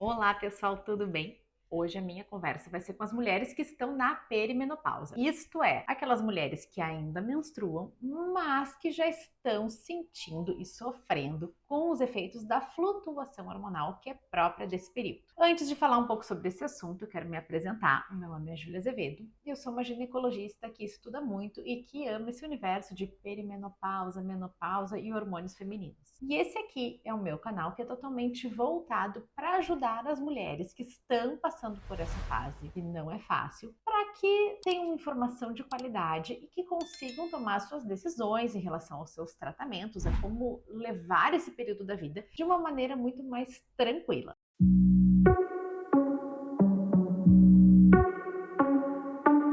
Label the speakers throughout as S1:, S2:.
S1: Olá, pessoal, tudo bem? Hoje a minha conversa vai ser com as mulheres que estão na perimenopausa. Isto é, aquelas mulheres que ainda menstruam, mas que já estão sentindo e sofrendo com os efeitos da flutuação hormonal que é própria desse período. Antes de falar um pouco sobre esse assunto, eu quero me apresentar. O meu nome é Júlia Azevedo e eu sou uma ginecologista que estuda muito e que ama esse universo de perimenopausa, menopausa e hormônios femininos. E esse aqui é o meu canal que é totalmente voltado para ajudar as mulheres que estão passando por essa fase, que não é fácil, para que tenham informação de qualidade e que consigam tomar suas decisões em relação aos seus tratamentos, a como levar esse período da vida de uma maneira muito mais tranquila.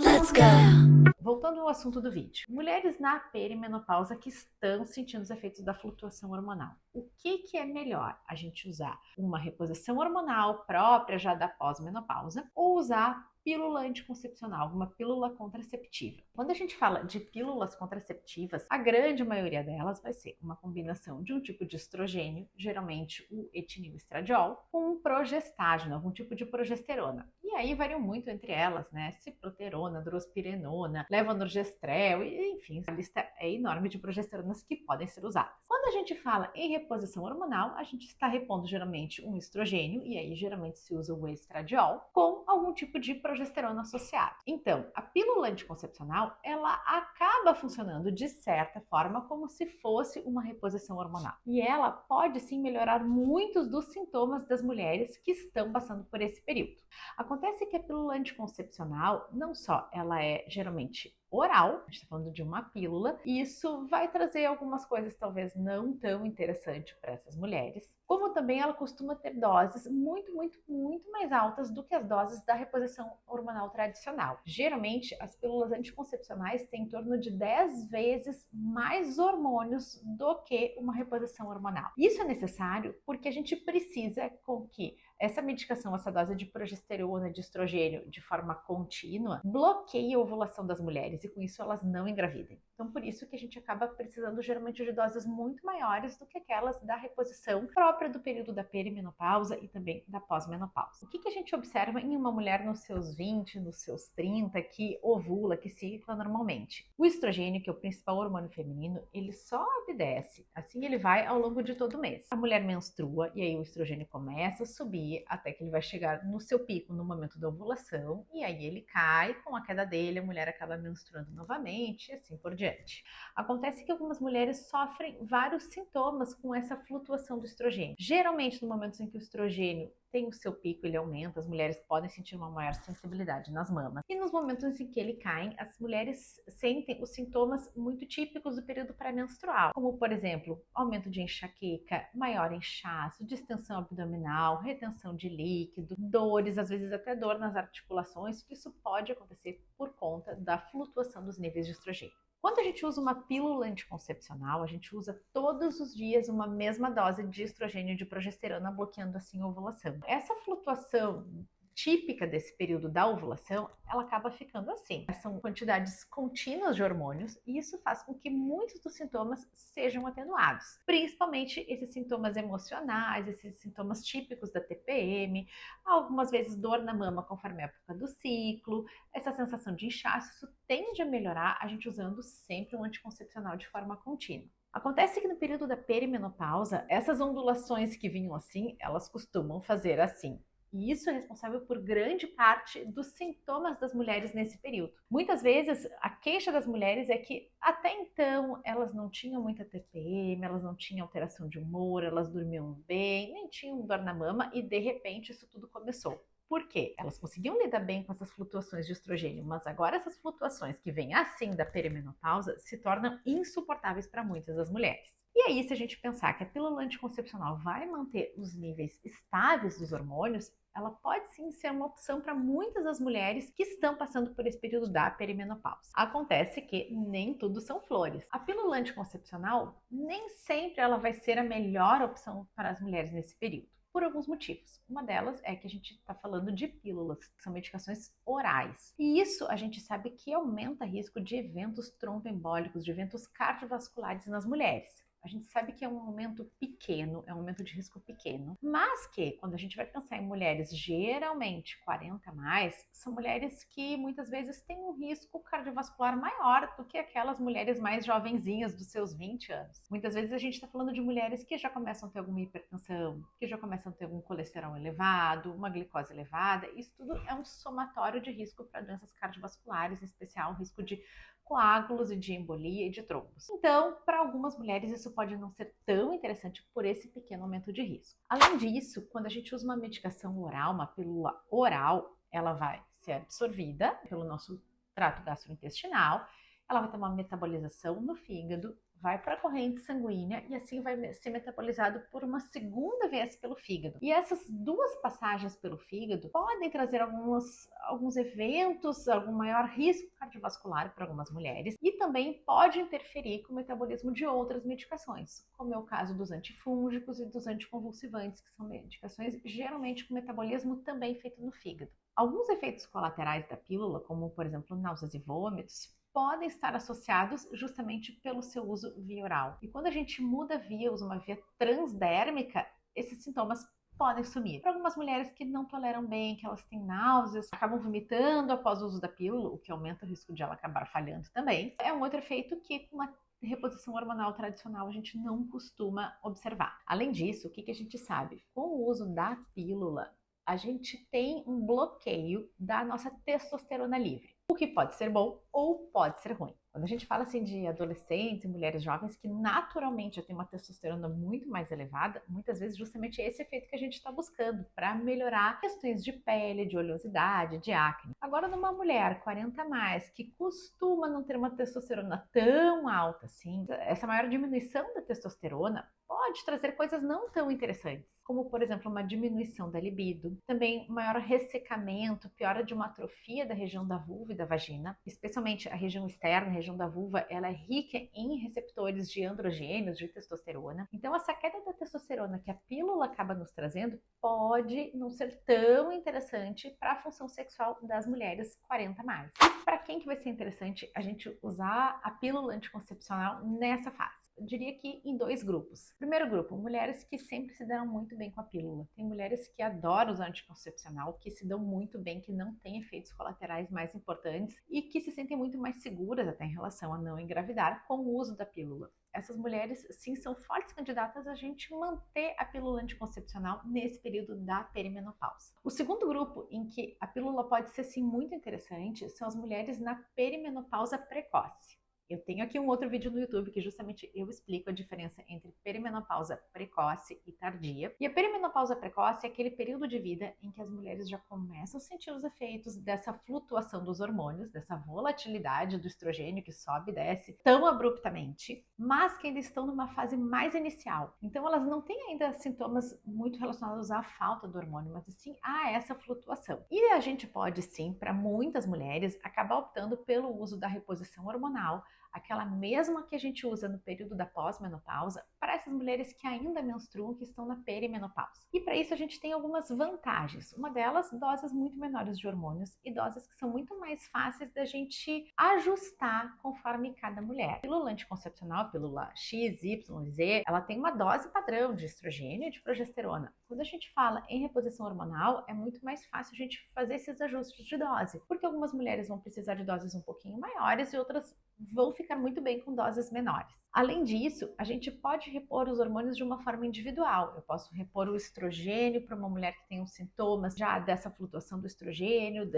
S1: Let's go! Voltando ao assunto do vídeo, mulheres na perimenopausa que estão sentindo os efeitos da flutuação hormonal. O que é melhor? A gente usar uma reposição hormonal própria já da pós-menopausa ou usar pílula anticoncepcional, uma pílula contraceptiva. Quando a gente fala de pílulas contraceptivas, a grande maioria delas vai ser uma combinação de um tipo de estrogênio, geralmente o etinil-estradiol, com um progestágeno, algum tipo de progesterona. E aí variam muito entre elas, né? Ciproterona, drospirenona, levonorgestrel, e enfim, a lista é enorme de progesteronas que podem ser usadas. Quando a gente fala em reposição hormonal, a gente está repondo geralmente um estrogênio, e aí geralmente se usa o estradiol, com algum tipo de progesterona associado. Então, a pílula anticoncepcional, ela acaba funcionando de certa forma como se fosse uma reposição hormonal. E ela pode sim melhorar muitos dos sintomas das mulheres que estão passando por esse período. Acontece que a pílula anticoncepcional, não só ela é geralmente oral, a gente está falando de uma pílula, e isso vai trazer algumas coisas talvez não tão interessantes para essas mulheres, como também ela costuma ter doses muito mais altas do que as doses da reposição hormonal tradicional. Geralmente, as pílulas anticoncepcionais têm em torno de 10 vezes mais hormônios do que uma reposição hormonal. Isso é necessário porque a gente precisa com que essa medicação, essa dose de progesterona, de estrogênio, de forma contínua, bloqueia a ovulação das mulheres e com isso elas não engravidem. Então, por isso que a gente acaba precisando geralmente de doses muito maiores do que aquelas da reposição própria do período da perimenopausa e também da pós-menopausa. O que a gente observa em uma mulher nos seus 20, nos seus 30, que ovula, que cicla normalmente? O estrogênio, que é o principal hormônio feminino, ele sobe e desce. Assim ele vai ao longo de todo o mês. A mulher menstrua e aí o estrogênio começa a subir até que ele vai chegar no seu pico no momento da ovulação e aí ele cai, com a queda dele a mulher acaba menstruando novamente e assim por diante. Acontece que algumas mulheres sofrem vários sintomas com essa flutuação do estrogênio. Geralmente no momento em que o estrogênio tem o seu pico, ele aumenta, as mulheres podem sentir uma maior sensibilidade nas mamas. E nos momentos em que ele cai, as mulheres sentem os sintomas muito típicos do período pré-menstrual, como por exemplo, aumento de enxaqueca, maior inchaço, distensão abdominal, retenção de líquido, dores, às vezes até dor nas articulações. Isso pode acontecer por conta da flutuação dos níveis de estrogênio. Quando a gente usa uma pílula anticoncepcional, a gente usa todos os dias uma mesma dose de estrogênio e de progesterona, bloqueando assim a ovulação. Essa flutuação típica desse período da ovulação, ela acaba ficando assim. São quantidades contínuas de hormônios e isso faz com que muitos dos sintomas sejam atenuados. Principalmente esses sintomas emocionais, esses sintomas típicos da TPM, algumas vezes dor na mama conforme a época do ciclo, essa sensação de inchaço, isso tende a melhorar a gente usando sempre um anticoncepcional de forma contínua. Acontece que no período da perimenopausa, essas ondulações que vinham assim, elas costumam fazer assim. E isso é responsável por grande parte dos sintomas das mulheres nesse período. Muitas vezes, a queixa das mulheres é que até então elas não tinham muita TPM, elas não tinham alteração de humor, elas dormiam bem, nem tinham dor na mama e de repente isso tudo começou. Por quê? Elas conseguiam lidar bem com essas flutuações de estrogênio, mas agora essas flutuações que vêm assim da perimenopausa se tornam insuportáveis para muitas das mulheres. E aí, se a gente pensar que a pílula anticoncepcional vai manter os níveis estáveis dos hormônios, ela pode sim ser uma opção para muitas das mulheres que estão passando por esse período da perimenopausa. Acontece que nem tudo são flores. A pílula anticoncepcional nem sempre ela vai ser a melhor opção para as mulheres nesse período, por alguns motivos. Uma delas é que a gente está falando de pílulas, que são medicações orais. E isso a gente sabe que aumenta o risco de eventos tromboembólicos, de eventos cardiovasculares nas mulheres. A gente sabe que é um aumento pequeno, é um aumento de risco pequeno, mas que, quando a gente vai pensar em mulheres geralmente 40 a mais, são mulheres que muitas vezes têm um risco cardiovascular maior do que aquelas mulheres mais jovenzinhas dos seus 20 anos. Muitas vezes a gente está falando de mulheres que já começam a ter alguma hipertensão, que já começam a ter algum colesterol elevado, uma glicose elevada. Isso tudo é um somatório de risco para doenças cardiovasculares, em especial o risco de coágulos e de embolia e de trombos. Então, para algumas mulheres isso pode não ser tão interessante por esse pequeno aumento de risco. Além disso, quando a gente usa uma medicação oral, uma pílula oral, ela vai ser absorvida pelo nosso trato gastrointestinal, ela vai ter uma metabolização no fígado, vai para a corrente sanguínea e assim vai ser metabolizado por uma segunda vez pelo fígado. E essas duas passagens pelo fígado podem trazer alguns eventos, algum maior risco cardiovascular para algumas mulheres e também pode interferir com o metabolismo de outras medicações, como é o caso dos antifúngicos e dos anticonvulsivantes, que são medicações geralmente com metabolismo também feito no fígado. Alguns efeitos colaterais da pílula, como por exemplo náuseas e vômitos, podem estar associados justamente pelo seu uso via oral. E quando a gente muda a via, usa uma via transdérmica, esses sintomas podem sumir. Para algumas mulheres que não toleram bem, que elas têm náuseas, acabam vomitando após o uso da pílula, o que aumenta o risco de ela acabar falhando também. É um outro efeito que com uma reposição hormonal tradicional a gente não costuma observar. Além disso, o que a gente sabe? Com o uso da pílula, a gente tem um bloqueio da nossa testosterona livre. O que pode ser bom ou pode ser ruim. Quando a gente fala assim de adolescentes e mulheres jovens que naturalmente já têm uma testosterona muito mais elevada, muitas vezes justamente esse efeito que a gente está buscando para melhorar questões de pele, de oleosidade, de acne. Agora, numa mulher 40 a mais que costuma não ter uma testosterona tão alta assim, essa maior diminuição da testosterona pode trazer coisas não tão interessantes, como por exemplo uma diminuição da libido, também maior ressecamento, piora de uma atrofia da região da vulva e da vagina, especialmente a região externa, a região da vulva, ela é rica em receptores de androgênios, de testosterona. Então essa queda da testosterona que a pílula acaba nos trazendo pode não ser tão interessante para a função sexual das mulheres 40 a mais. Para quem que vai ser interessante a gente usar a pílula anticoncepcional nessa fase? Eu diria que em dois grupos. Primeiro grupo, mulheres que sempre se deram muito bem com a pílula. Tem mulheres que adoram usar anticoncepcional, que se dão muito bem, que não têm efeitos colaterais mais importantes e que se sentem muito mais seguras até em relação a não engravidar com o uso da pílula. Essas mulheres, sim, são fortes candidatas a gente manter a pílula anticoncepcional nesse período da perimenopausa. O segundo grupo em que a pílula pode ser, sim, muito interessante são as mulheres na perimenopausa precoce. Eu tenho aqui um outro vídeo no YouTube que justamente eu explico a diferença entre perimenopausa precoce e tardia. E a perimenopausa precoce é aquele período de vida em que as mulheres já começam a sentir os efeitos dessa flutuação dos hormônios, dessa volatilidade do estrogênio que sobe e desce tão abruptamente, mas que ainda estão numa fase mais inicial. Então elas não têm ainda sintomas muito relacionados à falta do hormônio, mas sim a essa flutuação. E a gente pode sim, para muitas mulheres, acabar optando pelo uso da reposição hormonal, aquela mesma que a gente usa no período da pós-menopausa, para essas mulheres que ainda menstruam, que estão na perimenopausa. E para isso a gente tem algumas vantagens. Uma delas, doses muito menores de hormônios e doses que são muito mais fáceis da gente ajustar conforme cada mulher. A pílula anticoncepcional, a pílula X, Y, Z, ela tem uma dose padrão de estrogênio e de progesterona. Quando a gente fala em reposição hormonal, é muito mais fácil a gente fazer esses ajustes de dose, porque algumas mulheres vão precisar de doses um pouquinho maiores e outras vão ficar muito bem com doses menores. Além disso, a gente pode repor os hormônios de uma forma individual. Eu posso repor o estrogênio para uma mulher que tem os sintomas já dessa flutuação do estrogênio,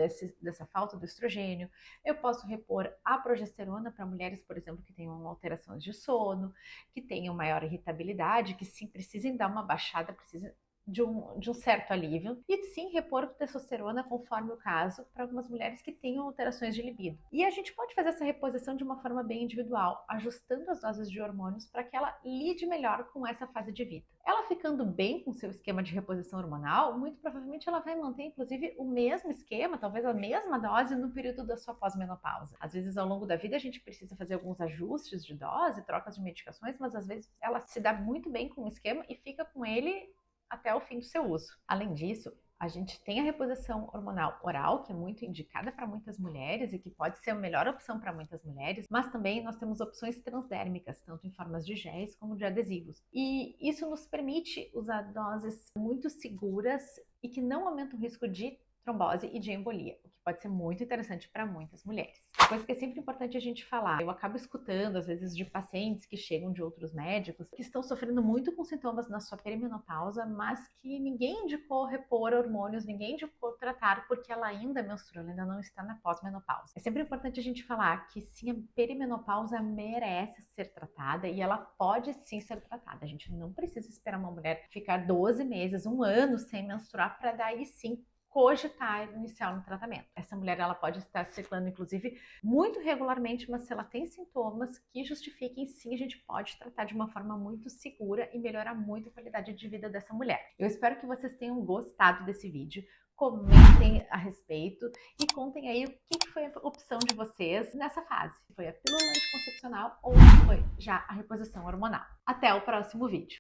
S1: dessa falta do estrogênio. Eu posso repor a progesterona para mulheres, por exemplo, que tenham alterações de sono, que tenham maior irritabilidade, que sim precisem dar uma baixada, precisem de um certo alívio, e sim repor testosterona conforme o caso para algumas mulheres que tenham alterações de libido. E a gente pode fazer essa reposição de uma forma bem individual, ajustando as doses de hormônios para que ela lide melhor com essa fase de vida. Ela ficando bem com seu esquema de reposição hormonal, muito provavelmente ela vai manter inclusive o mesmo esquema, talvez a mesma dose no período da sua pós-menopausa. Às vezes ao longo da vida a gente precisa fazer alguns ajustes de dose, trocas de medicações, mas às vezes ela se dá muito bem com o esquema e fica com ele até o fim do seu uso. Além disso, A gente tem a reposição hormonal oral, que é muito indicada para muitas mulheres e que pode ser a melhor opção para muitas mulheres, mas também nós temos opções transdérmicas, tanto em formas de géis como de adesivos. E isso nos permite usar doses muito seguras e que não aumentam o risco de trombose e de embolia, o que pode ser muito interessante para muitas mulheres. Uma coisa que é sempre importante a gente falar, eu acabo escutando às vezes de pacientes que chegam de outros médicos que estão sofrendo muito com sintomas na sua perimenopausa, mas que ninguém indicou repor hormônios, ninguém indicou tratar porque ela ainda menstrua, ela ainda não está na pós-menopausa. É sempre importante a gente falar que sim, a perimenopausa merece ser tratada e ela pode sim ser tratada. A gente não precisa esperar uma mulher ficar 12 meses, um ano sem menstruar para daí sim cogitar iniciar um tratamento. Essa mulher ela pode estar ciclando, inclusive, muito regularmente, mas se ela tem sintomas que justifiquem, sim, a gente pode tratar de uma forma muito segura e melhorar muito a qualidade de vida dessa mulher. Eu espero que vocês tenham gostado desse vídeo. Comentem a respeito e contem aí o que foi a opção de vocês nessa fase. Foi a pílula anticoncepcional ou foi já a reposição hormonal? Até o próximo vídeo.